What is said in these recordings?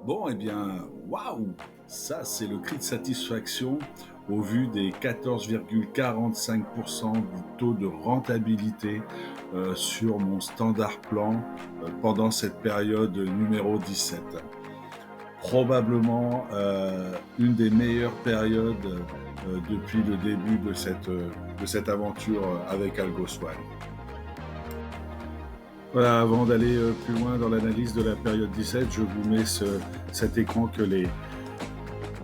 Bon, eh bien, waouh! Ça, c'est le cri de satisfaction au vu des 14,45% du taux de rentabilité sur mon standard plan pendant cette période numéro 17. Probablement une des meilleures périodes depuis le début de cette aventure avec AlgoSwan. Voilà, avant d'aller plus loin dans l'analyse de la période 17, je vous mets cet écran que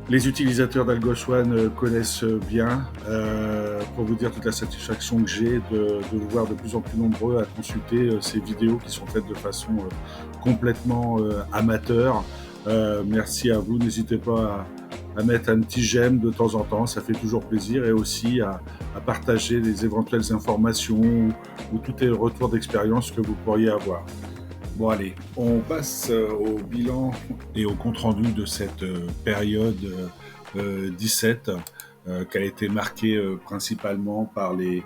les utilisateurs d'AlgoSwan connaissent bien, pour vous dire toute la satisfaction que j'ai de vous voir de plus en plus nombreux à consulter ces vidéos qui sont faites de façon complètement amateur. Merci à vous, n'hésitez pas à mettre un petit j'aime de temps en temps, ça fait toujours plaisir, et aussi à partager les éventuelles informations ou tout est retour d'expérience que vous pourriez avoir. Bon allez, on passe au bilan et au compte-rendu de cette période 17 qui a été marquée principalement par les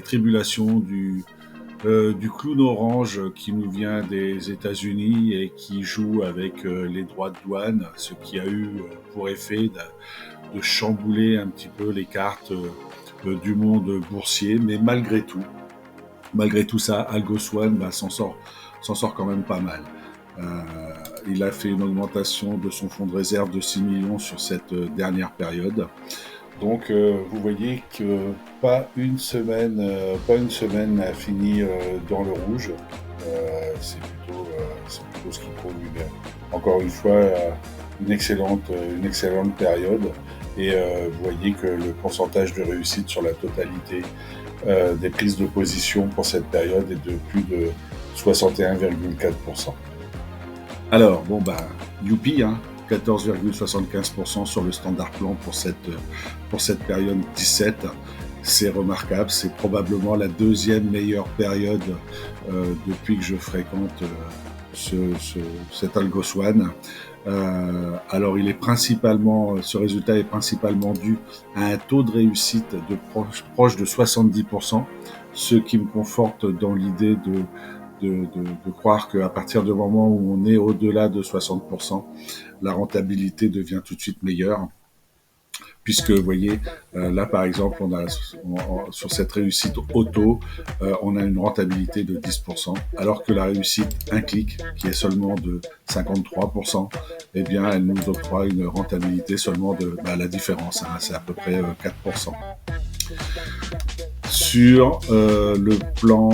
tribulations du clown orange qui nous vient des États-Unis et qui joue avec les droits de douane, ce qui a eu pour effet de chambouler un petit peu les cartes du monde boursier, mais malgré tout ça, AlgoSwan s'en sort quand même pas mal. Il a fait une augmentation de son fonds de réserve de 6 millions sur cette dernière période. Donc vous voyez que pas une semaine n'a fini dans le rouge. C'est plutôt ce qui prouve encore une fois une excellente période. Et vous voyez que le pourcentage de réussite sur la totalité des prises de position pour cette période est de plus de 61,4%. Alors, bon, bah, youpi, hein, 14,75% sur le standard plan pour cette période 17. C'est remarquable, c'est probablement la deuxième meilleure période depuis que je fréquente cet AlgoSwan. Alors, ce résultat est principalement dû à un taux de réussite proche de 70%, ce qui me conforte dans l'idée de croire qu'à partir du moment où on est au-delà de 60%, la rentabilité devient tout de suite meilleure. Puisque, vous voyez, là, par exemple, sur cette réussite auto, on a une rentabilité de 10%, alors que la réussite un clic, qui est seulement de 53%, eh bien, elle nous octroie une rentabilité seulement de la différence, hein, c'est à peu près 4%. Sur le plan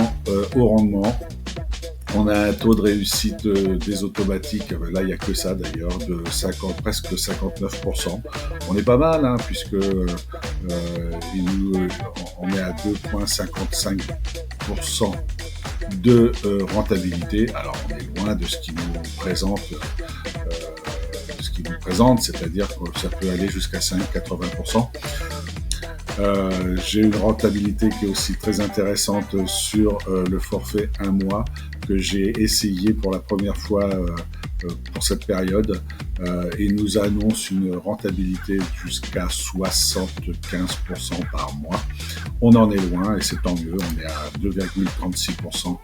au rendement, on a un taux de réussite des automatiques, là il n'y a que ça d'ailleurs, de presque 59%. On est pas mal, hein, puisque on est à 2,55% de rentabilité. Alors on est loin de ce qui nous présente, c'est-à-dire que ça peut aller jusqu'à 5,80%. J'ai une rentabilité qui est aussi très intéressante sur le forfait 1 mois que j'ai essayé pour la première fois pour cette période et nous annonce une rentabilité jusqu'à 75% par mois. On en est loin et c'est tant mieux, on est à 2,36%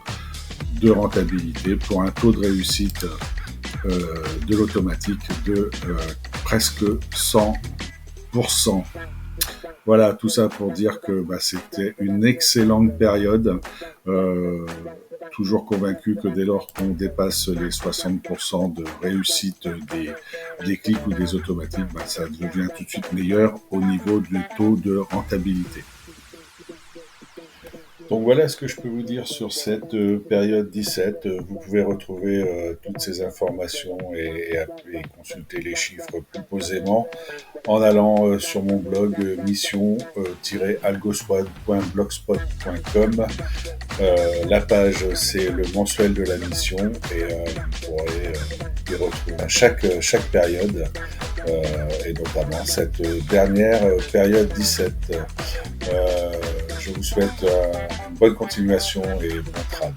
de rentabilité pour un taux de réussite de l'automatique de presque 100%. Voilà, tout ça pour dire que c'était une excellente période. Toujours convaincu que dès lors qu'on dépasse les 60% de réussite des clics ou des automatiques, ça devient tout de suite meilleur au niveau du taux de rentabilité. Donc voilà ce que je peux vous dire sur cette période 17. Vous pouvez retrouver toutes ces informations et consulter les chiffres plus posément en allant sur mon blog mission-algoswad.blogspot.com. La page, c'est le mensuel de la mission et vous pourrez y retrouver à chaque période et notamment cette dernière période 17. Je vous souhaite une bonne continuation et bon travail.